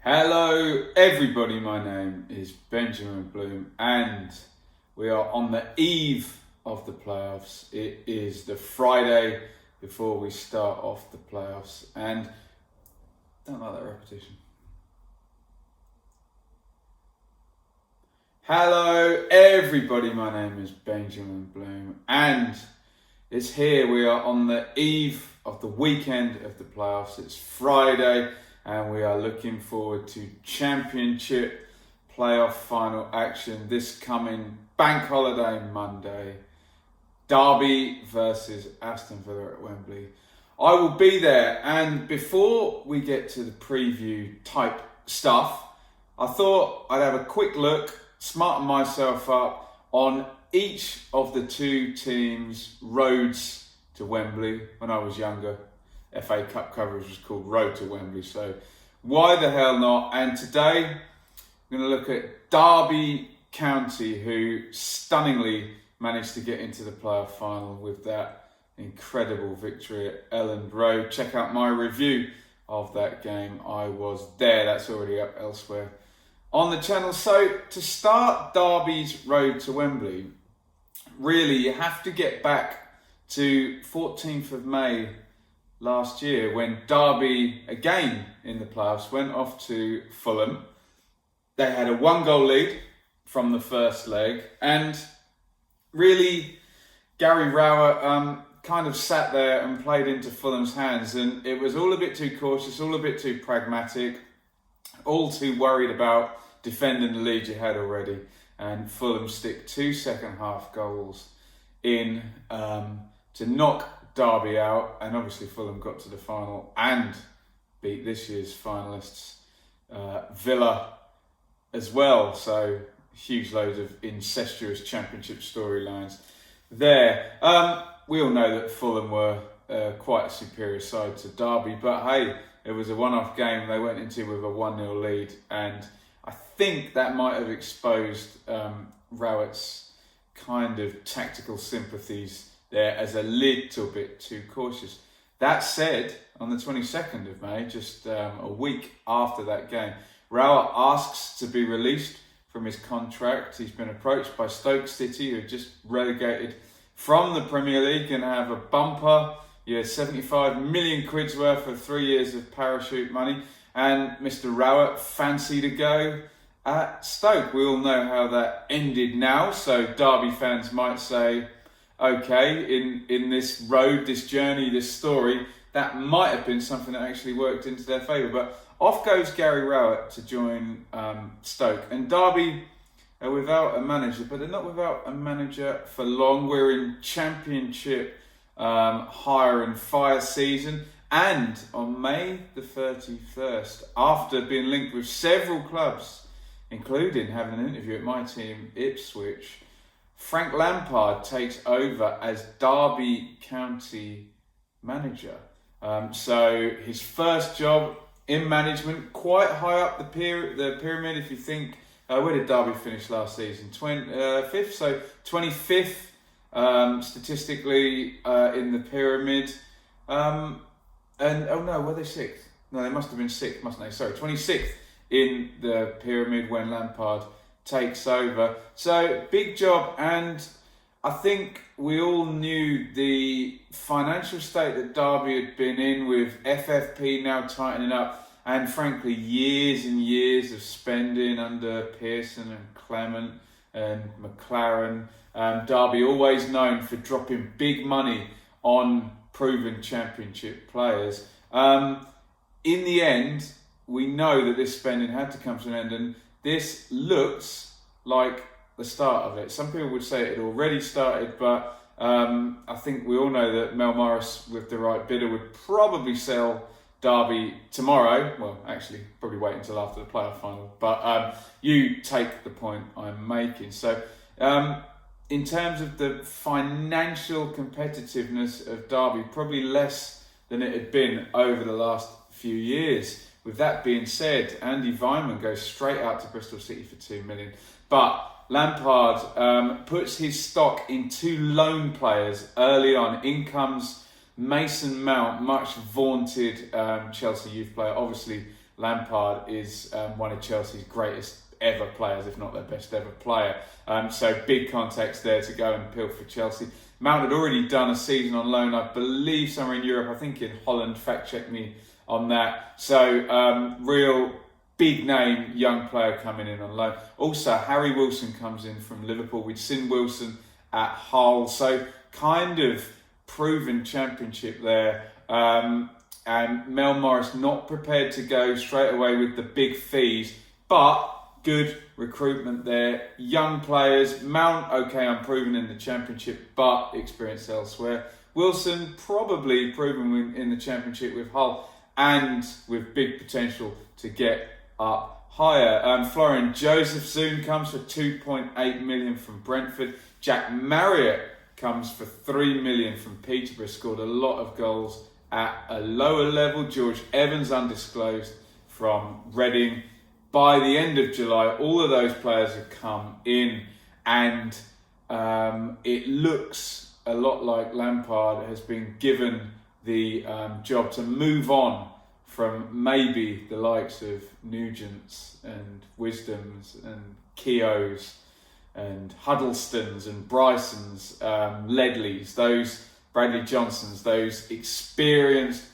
Hello everybody, my name is Benjamin Bloom and we are on the eve of the playoffs. It is the Friday before we start off the playoffs and don't like that repetition. Hello everybody, my name is Benjamin Bloom and it's here. We are on the eve of the weekend of the playoffs. It's Friday and we are looking forward to Championship playoff final action this coming bank holiday Monday. Derby versus Aston Villa at Wembley. I will be there, and before we get to the preview type stuff, I thought I'd have a quick look, smarten myself up on each of the two teams' roads to Wembley. When I was younger, FA Cup coverage was called Road to Wembley, so why the hell not? And today, I'm going to look at Derby County, who stunningly managed to get into the playoff final with that incredible victory at Elland Road. Check out my review of that game. I was there. That's already up elsewhere on the channel. So to start Derby's road to Wembley, really you have to get back to 14th of May last year when Derby, again in the playoffs, went off to Fulham. They had a 1-goal lead from the first leg, and really Gary Rowett kind of sat there and played into Fulham's hands, and it was all a bit too cautious, all a bit too pragmatic, all too worried about defending the lead you had already, and Fulham stick 2 second half goals in to knock Derby out, and obviously Fulham got to the final and beat this year's finalists Villa as well. So huge loads of incestuous Championship storylines there. We all know that Fulham were quite a superior side to Derby, but hey, it was a one-off game they went into with a 1-0 lead, and I think that might have exposed Rowett's kind of tactical sympathies there as a little bit too cautious. That said, on the 22nd of May, just a week after that game, Rowett asks to be released from his contract. He's been approached by Stoke City, who are just relegated from the Premier League and have a bumper, 75 million quid's worth of 3 years of parachute money. And Mr. Rowett fancied a go at Stoke. We all know how that ended now, so Derby fans might say, okay, in this road, this journey, this story, that might have been something that actually worked into their favour. But off goes Gary Rowett to join Stoke. And Derby are without a manager, but they're not without a manager for long. We're in Championship hire and fire season. And on May the 31st, after being linked with several clubs, including having an interview at my team, Ipswich, Frank Lampard takes over as Derby County manager. So his first job in management, quite high up the pyramid. If you think, where did Derby finish last season? 5th, so 25th statistically in the pyramid. And oh no, were they 6th? No, they must have been 6th, mustn't they? Sorry, 26th in the pyramid when Lampard takes over. So big job, and I think we all knew the financial state that Derby had been in, with FFP now tightening up, and frankly years and years of spending under Pearson and Clement and McLaren. Derby always known for dropping big money on proven Championship players. In the end, we know that this spending had to come to an end, and this looks like the start of it. Some people would say it had already started, but I think we all know that Mel Morris, with the right bidder, would probably sell Derby tomorrow. Well, actually, probably wait until after the playoff final. But you take the point I'm making. So in terms of the financial competitiveness of Derby, probably less than it had been over the last few years. With that being said, Andy Weimann goes straight out to Bristol City for $2 million. But Lampard puts his stock in 2 loan players early on. In comes Mason Mount, much vaunted Chelsea youth player, obviously Lampard is one of Chelsea's greatest ever players, if not their best ever player. So big context there to go and pilfer for Chelsea. Mount had already done a season on loan, I believe, somewhere in Europe. I think in Holland. Fact check me on that. So real big name young player coming in on loan. Also, Harry Wilson comes in from Liverpool. We'd seen Wilson at Hull, so kind of proven championship there. And Mel Morris not prepared to go straight away with the big fees, but good recruitment there. Young players. Mount, okay, unproven in the championship, but experience elsewhere. Wilson, probably proven in the championship with Hull and with big potential to get up higher. Florian Joseph soon comes for 2.8 million from Brentford. Jack Marriott comes for 3 million from Peterborough. Scored a lot of goals at a lower level. George Evans, undisclosed, from Reading. By the end of July, all of those players have come in, and it looks a lot like Lampard has been given the job to move on from maybe the likes of Nugents and Wisdoms and Keoghs and Huddlestons and Brysons, Ledleys, those Bradley Johnsons, those experienced,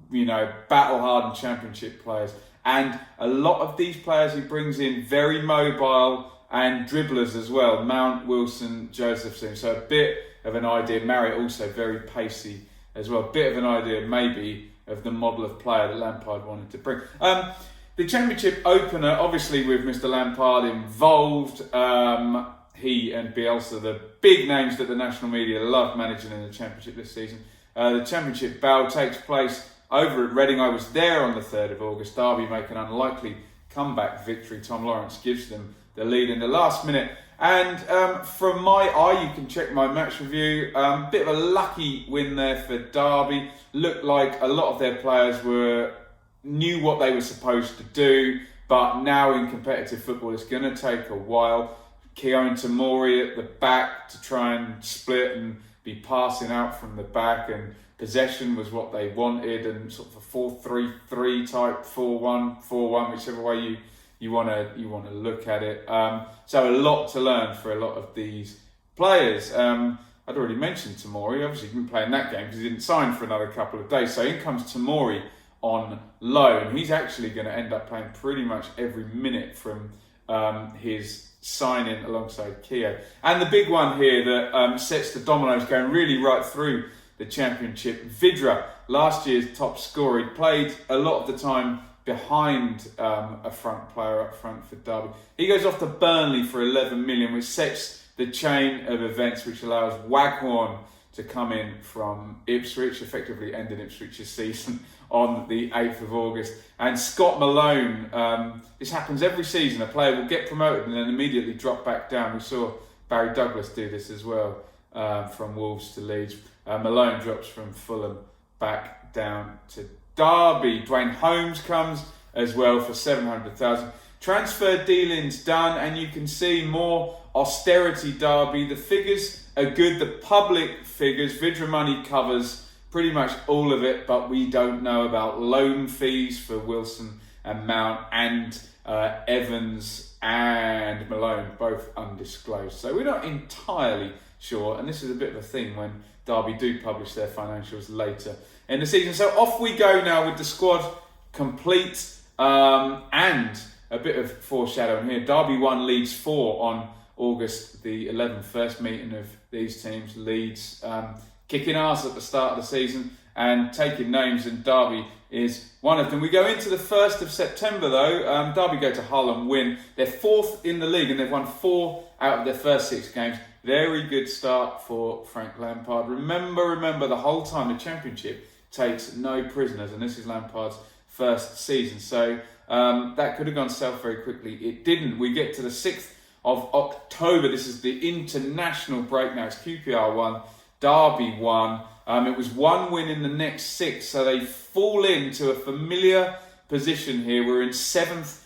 battle-hardened championship players. And a lot of these players he brings in very mobile and dribblers as well. Mount, Wilson, Josephson. So a bit of an idea. Marriott also very pacey as well. A bit of an idea maybe of the model of player that Lampard wanted to bring. The championship opener, obviously with Mr. Lampard involved. He and Bielsa, the big names that the national media love managing in the championship this season. The championship bout takes place over at Reading. I was there on the 3rd of August. Derby make an unlikely comeback victory. Tom Lawrence gives them the lead in the last minute. And from my eye, you can check my match review. Bit of a lucky win there for Derby. Looked like a lot of their players knew what they were supposed to do. But now in competitive football, it's going to take a while. Keoghs and Tamori at the back to try and split and be passing out from the back, and possession was what they wanted, and sort of a 4-3-3 type, 4-1-4-1, whichever way you want to look at it. So a lot to learn for a lot of these players. I'd already mentioned Tamori. Obviously, he didn't play in that game because he didn't sign for another couple of days. So in comes Tamori on loan. He's actually going to end up playing pretty much every minute from his signing alongside Keoghs. And the big one here that sets the dominoes going really right through the championship, Vidra, last year's top scorer. He played a lot of the time behind a front player up front for Derby. He goes off to Burnley for 11 million, which sets the chain of events which allows Waghorn to come in from Ipswich, effectively ending Ipswich's season on the 8th of August. And Scott Malone, this happens every season. A player will get promoted and then immediately drop back down. We saw Barry Douglas do this as well, from Wolves to Leeds. Malone drops from Fulham back down to Derby. Dwayne Holmes comes as well for 700,000. Transfer dealings done, and you can see more austerity Derby. The figures are good. The public figures, Vidra money covers pretty much all of it, but we don't know about loan fees for Wilson and Mount and Evans and Malone, both undisclosed. So we're not entirely sure, and this is a bit of a thing when Derby do publish their financials later in the season. So off we go now with the squad complete, and a bit of foreshadowing here. Derby 1, Leeds 4 on August the 11th. First meeting of these teams. Leeds kicking arse at the start of the season and taking names, and Derby is one of them. We go into the 1st of September though. Derby go to Hull and win. They're 4th in the league and they've won 4 out of their first 6 games. Very good start for Frank Lampard. Remember the whole time the championship takes no prisoners, and this is Lampard's first season. So that could have gone south very quickly. It didn't. We get to the 6th of October. This is the international break now. It's QPR 1, Derby 1. It was 1 win in the next 6, so they fall into a familiar position here. We're in 7th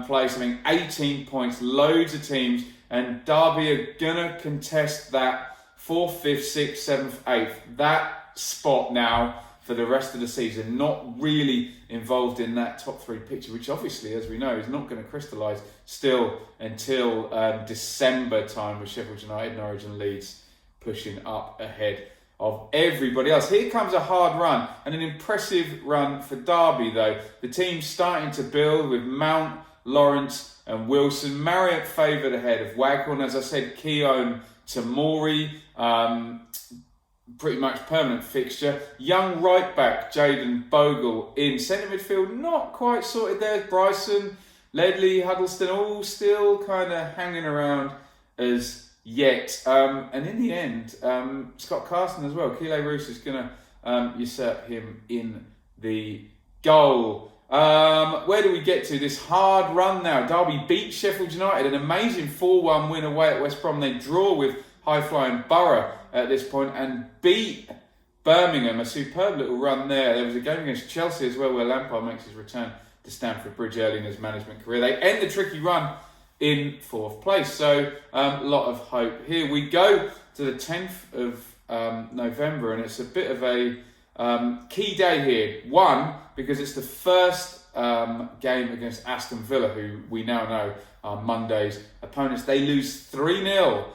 place, having 18 points, loads of teams, and Derby are going to contest that 4th, 5th, 6th, 7th, 8th. That spot now for for the rest of the season, not really involved in that top three picture, which obviously, as we know, is not going to crystallise still until December time, with Sheffield United, Norwich and Leeds pushing up ahead of everybody else. Here comes a hard run and an impressive run for Derby, though. The team's starting to build with Mount, Lawrence and Wilson. Marriott favoured ahead of Waghorn. As I said, Keown, Tamori, pretty much permanent fixture. Young right back Jaden Bogle in centre midfield, not quite sorted there. Bryson, Ledley, Huddleston, all still kind of hanging around as yet. And in the end, Scott Carson as well. Keeley Roos is going to usurp him in the goal. Where do we get to? This hard run now. Derby beat Sheffield United, an amazing 4-1 win away at West Brom. They draw with high-flying Borough at this point and beat Birmingham. A superb little run there. There was a game against Chelsea as well where Lampard makes his return to Stamford Bridge early in his management career. They end the tricky run in 4th place. So a lot of hope. Here we go to the 10th of November, and it's a bit of a key day here. One, because it's the first game against Aston Villa, who we now know are Monday's opponents. They lose 3-0.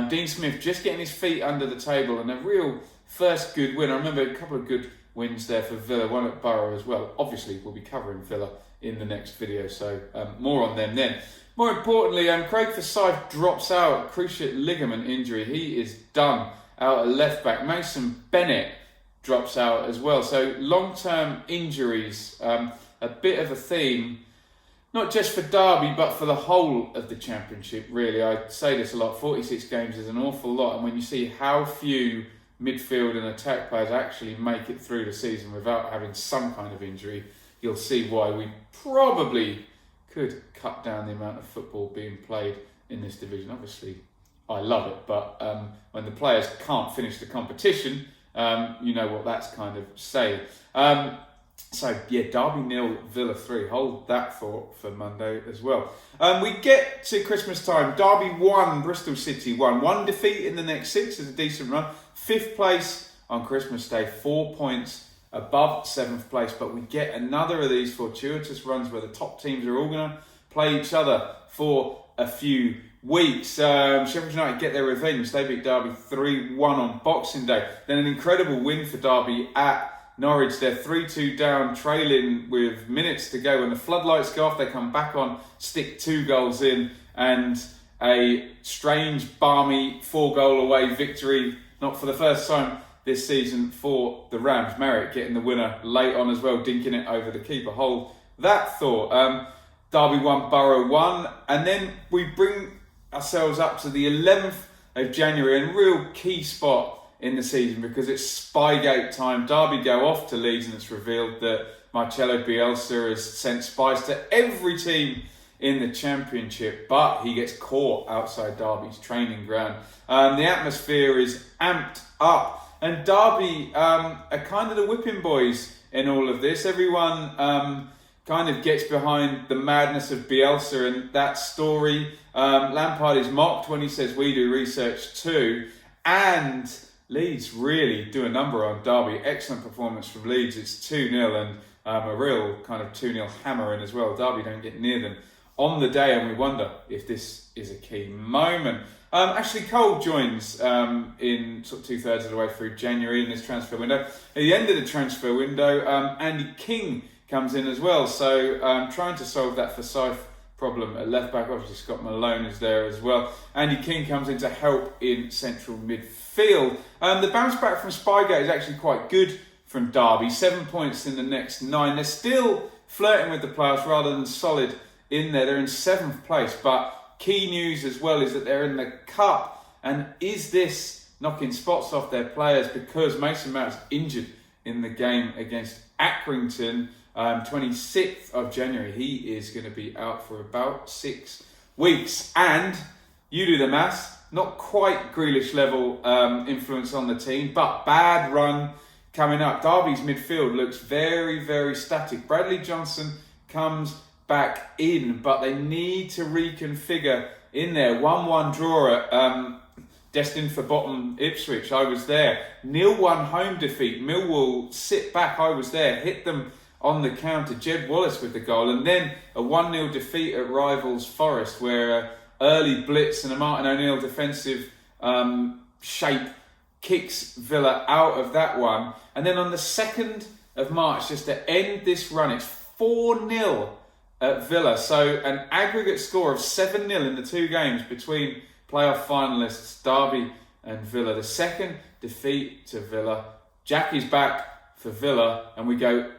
Dean Smith just getting his feet under the table, and a real first good win. I remember a couple of good wins there for Villa, one at Borough as well. Obviously, we'll be covering Villa in the next video, so more on them then. More importantly, Craig Forsyth drops out, cruciate ligament injury. He is done out at left back. Mason Bennett drops out as well. So long-term injuries, a bit of a theme, not just for Derby, but for the whole of the Championship, really. I say this a lot, 46 games is an awful lot. And when you see how few midfield and attack players actually make it through the season without having some kind of injury, you'll see why we probably could cut down the amount of football being played in this division. Obviously, I love it, but when the players can't finish the competition, you know what that's kind of saying. So, yeah, Derby 0, Villa 3. Hold that thought for Monday as well. We get to Christmas time. Derby 1, Bristol City 1. 1 defeat in the next 6 is a decent run. 5th place on Christmas Day. 4 points above 7th place. But we get another of these fortuitous runs where the top teams are all going to play each other for a few weeks. Sheffield United get their revenge. They beat Derby 3-1 on Boxing Day. Then an incredible win for Derby at Norwich. They're 3-2 down, trailing with minutes to go. When the floodlights go off, they come back on, stick 2 goals in, and a strange, balmy 4-goal away victory, not for the first time this season for the Rams. Marriott getting the winner late on as well, dinking it over the keeper. Hold that thought. Derby 1, Borough 1, and then we bring ourselves up to the 11th of January, and real key spot in the season because it's Spygate time. Derby go off to Leeds and it's revealed that Marcelo Bielsa has sent spies to every team in the Championship, but he gets caught outside Derby's training ground. The atmosphere is amped up, and Derby are kind of the whipping boys in all of this. Everyone kind of gets behind the madness of Bielsa and that story. Lampard is mocked when he says we do research too, and Leeds really do a number on Derby. Excellent performance from Leeds. It's 2-0 and a real kind of 2-0 hammering as well. Derby don't get near them on the day, and we wonder if this is a key moment. Ashley Cole joins in sort of 2/3 of the way through January in this transfer window. At the end of the transfer window, Andy King comes in as well. So trying to solve that Forsyth problem at left back. Obviously Scott Malone is there as well. Andy King comes in to help in central midfield. The bounce back from Spygate is actually quite good from Derby. 7 points in the next 9. They're still flirting with the playoffs rather than solid in there. They're in 7th place, but key news as well is that they're in the cup. And is this knocking spots off their players because Mason Mount's injured in the game against Accrington? 26th of January, he is going to be out for about 6 weeks. And you do the maths, not quite Grealish level influence on the team, but bad run coming up. Derby's midfield looks very, very static. Bradley Johnson comes back in, but they need to reconfigure in there. 1-1 draw at destined for bottom Ipswich. I was there. 0-1 home defeat. Millwall sit back. I was there. Hit them on the counter. Jed Wallace with the goal. And then a 1-0 defeat at rivals Forest, where early blitz and a Martin O'Neill defensive shape kicks Villa out of that one. And then on the 2nd of March, just to end this run, it's 4-0 at Villa. So an aggregate score of 7-0 in the 2 games between playoff finalists Derby and Villa. The 2nd defeat to Villa. Jackie's back for Villa, and we go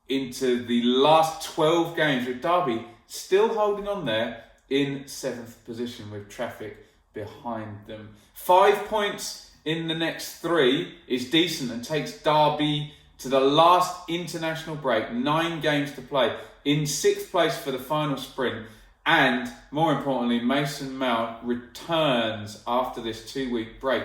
into the last 12 games with Derby still holding on there in 7th position with traffic behind them. 5 points in the next 3 is decent and takes Derby to the last international break. 9 games to play. In 6th place for the final sprint. And more importantly, Mason Mount returns after this 2-week break.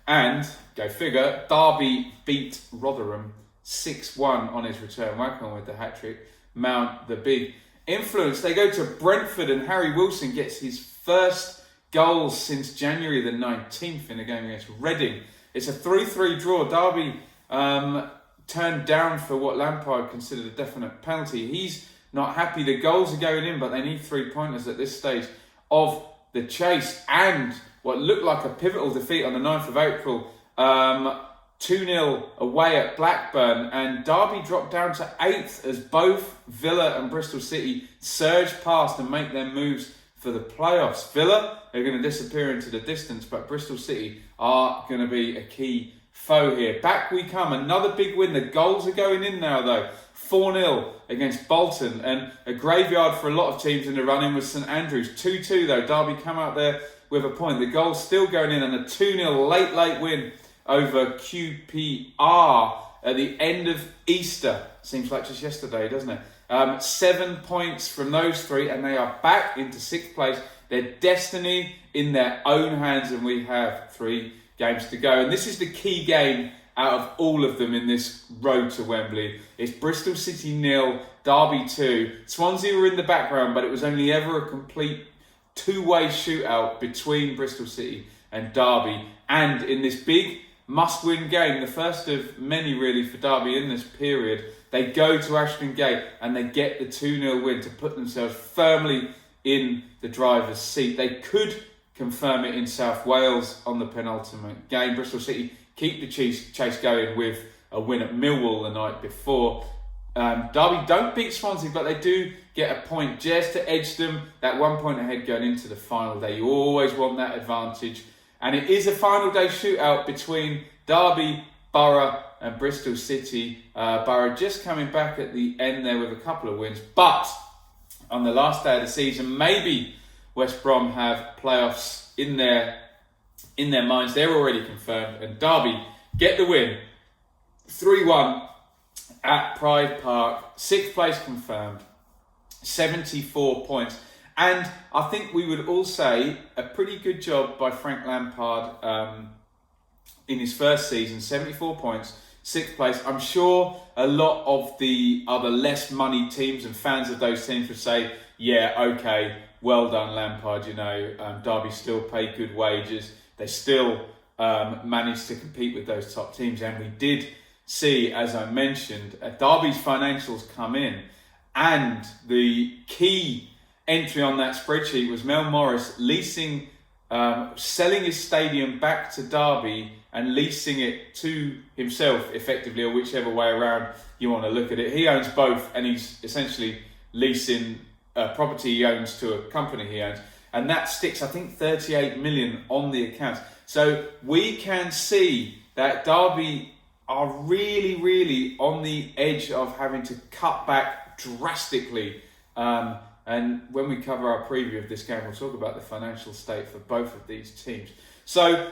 And, go figure, Derby beat Rotherham 6-1 on his return. Waghorn with the hat-trick. Mount, the big influence. They go to Brentford and Harry Wilson gets his first goals since January the 19th in a game against Reading. It's a 3-3 draw. Derby turned down for what Lampard considered a definite penalty. He's not happy. The goals are going in, but they need 3-pointers at this stage of the chase. And what looked like a pivotal defeat on the 9th of April, 2-0 away at Blackburn, and Derby dropped down to 8th as both Villa and Bristol City surge past and make their moves for the playoffs. Villa are going to disappear into the distance, but Bristol City are going to be a key foe here. Back we come, another big win. The goals are going in now though. 4-0 against Bolton, and a graveyard for a lot of teams in the run-in was St Andrews. 2-2 though. Derby come out there with a point. The goal's still going in, and a 2-0 late win over QPR at the end of Easter. Seems like just yesterday, doesn't it? 7 points from those 3, and they are back into 6th place. Their destiny in their own hands, and we have 3 games to go. And this is the key game out of all of them in this road to Wembley. It's Bristol City 0, Derby 2. Swansea were in the background, but it was only ever a complete 2-way shootout between Bristol City and Derby. And in this big must-win game, the first of many really for Derby in this period, they go to Ashton Gate and they get the 2-0 win to put themselves firmly in the driver's seat. They could confirm it in South Wales on the penultimate game. Bristol City keep the chase going with a win at Millwall the night before. Derby don't beat Swansea, but they do get a point just to edge them. That 1 point ahead going into the final day. You always want that advantage. And it is a final day shootout between Derby, Borough and Bristol City. Borough just coming back at the end there with a couple of wins. But on the last day of the season, maybe West Brom have playoffs in their minds. They're already confirmed. And Derby get the win. 3-1 at Pride Park. 6th place confirmed. 74 points. And I think we would all say a pretty good job by Frank Lampard in his first season. 74 points, 6th place. I'm sure a lot of the other less money teams and fans of those teams would say, yeah, okay, well done Lampard, Derby still pay good wages. They still managed to compete with those top teams. And we did see, as I mentioned, Derby's financials come in. And the key entry on that spreadsheet was Mel Morris selling his stadium back to Derby and leasing it to himself effectively, or whichever way around you want to look at it. He owns both, and he's essentially leasing a property he owns to a company he owns. And that sticks, I think, 38 million on the accounts. So we can see that Derby are really, really on the edge of having to cut back drastically. And when we cover our preview of this game, we'll talk about the financial state for both of these teams. So,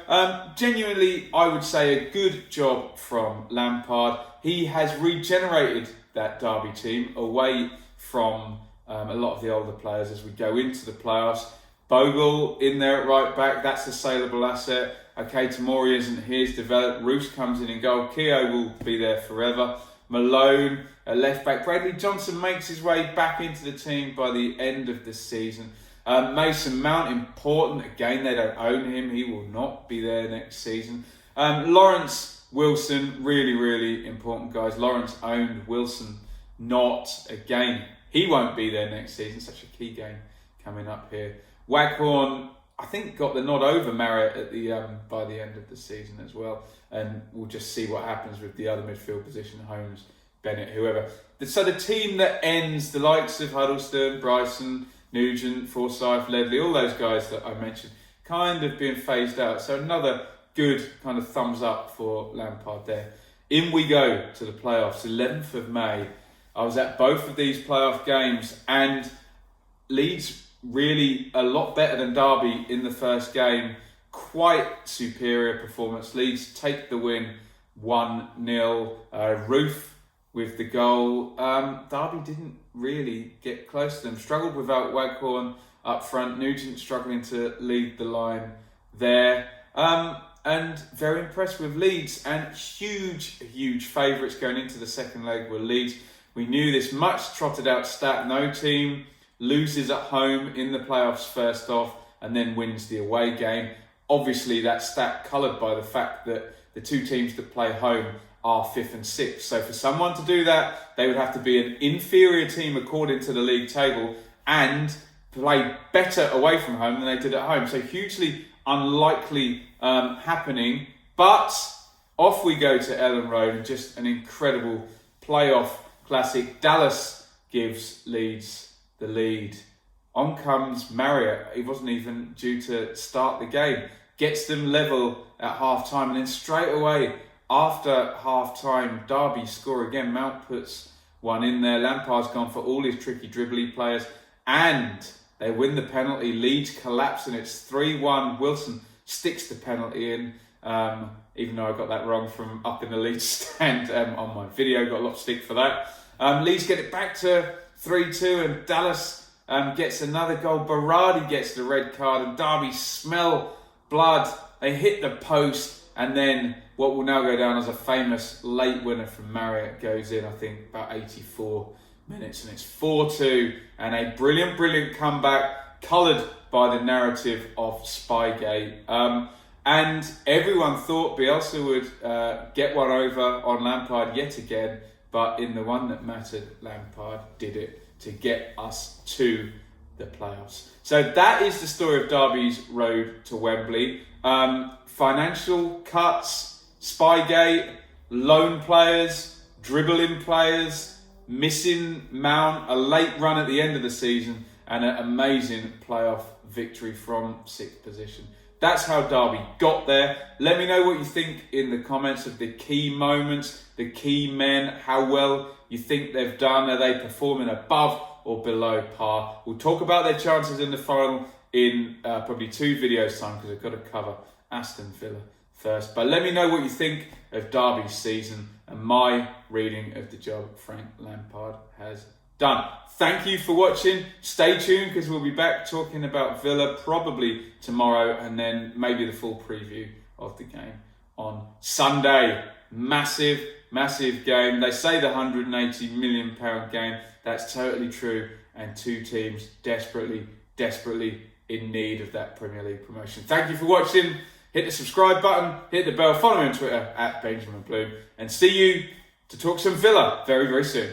genuinely, I would say a good job from Lampard. He has regenerated that Derby team away from a lot of the older players as we go into the playoffs. Bogle in there at right back, that's a saleable asset. Okay, Tamori isn't his, developed. Roos comes in goal. Keogh will be there forever. Malone, a left back. Bradley Johnson makes his way back into the team by the end of the season. Mason Mount, important. Again, they don't own him. He will not be there next season. Lawrence Wilson, really, really important, guys. Lawrence owned Wilson, not. Again, he won't be there next season. Such a key game coming up here. Waghorn, I think, got the nod over Marriott at the by the end of the season as well. And we'll just see what happens with the other midfield position, Holmes, Bennett, whoever. So the team that ends, the likes of Huddleston, Bryson, Nugent, Forsyth, Ledley, all those guys that I mentioned, kind of being phased out. So another good kind of thumbs up for Lampard there. In we go to the playoffs, 11th of May. I was at both of these playoff games, and Leeds really a lot better than Derby in the first game. Quite superior performance. Leeds take the win 1-0. Roof with the goal. Derby didn't really get close to them. Struggled without Waghorn up front. Nugent struggling to lead the line there. And very impressed with Leeds. And huge favourites going into the second leg were Leeds. We knew this much trotted out stat. No team loses at home in the playoffs first off and then wins the away game. Obviously, that stat coloured by the fact that the two teams that play home are 5th and 6th. So for someone to do that, they would have to be an inferior team according to the league table and play better away from home than they did at home. So hugely unlikely happening. But off we go to Elland Road, and just an incredible playoff classic. Dallas gives Leeds the lead. On comes Marriott. He wasn't even due to start the game. Gets them level at half-time, and then straight away after half-time, Derby score again. Mount puts one in there. Lampard's gone for all his tricky dribbly players, and they win the penalty. Leeds collapse, and it's 3-1. Wilson sticks the penalty in, even though I got that wrong from up in the Leeds stand on my video. Got a lot of stick for that. Leeds get it back to 3-2, and Dallas gets another goal. Berardi gets the red card, and Derby smell blood. They hit the post, and then what will now go down as a famous late winner from Marriott goes in, I think, about 84 minutes, and it's 4-2, and a brilliant comeback coloured by the narrative of Spygate. And everyone thought Bielsa would get one over on Lampard yet again, but in the one that mattered, Lampard did it to get us to the playoffs. So that is the story of Derby's road to Wembley. Financial cuts, Spygate, loan players, dribbling players, missing Mount, a late run at the end of the season, and an amazing playoff victory from 6th position. That's how Derby got there. Let me know what you think in the comments of the key moments, the key men, how well you think they've done. Are they performing above or below par? We'll talk about their chances in the final in probably 2 videos time, because I've got to cover Aston Villa first. But let me know what you think of Derby's season and my reading of the job Frank Lampard has done. Thank you for watching. Stay tuned, because we'll be back talking about Villa probably tomorrow, and then maybe the full preview of the game on Sunday. Massive game. They say the £180 million game. That's totally true, and 2 teams desperately in need of that Premier League promotion. Thank you for watching. Hit the subscribe button, hit the bell, follow me on Twitter @BenjaminBloom, and see you to talk some Villa very soon.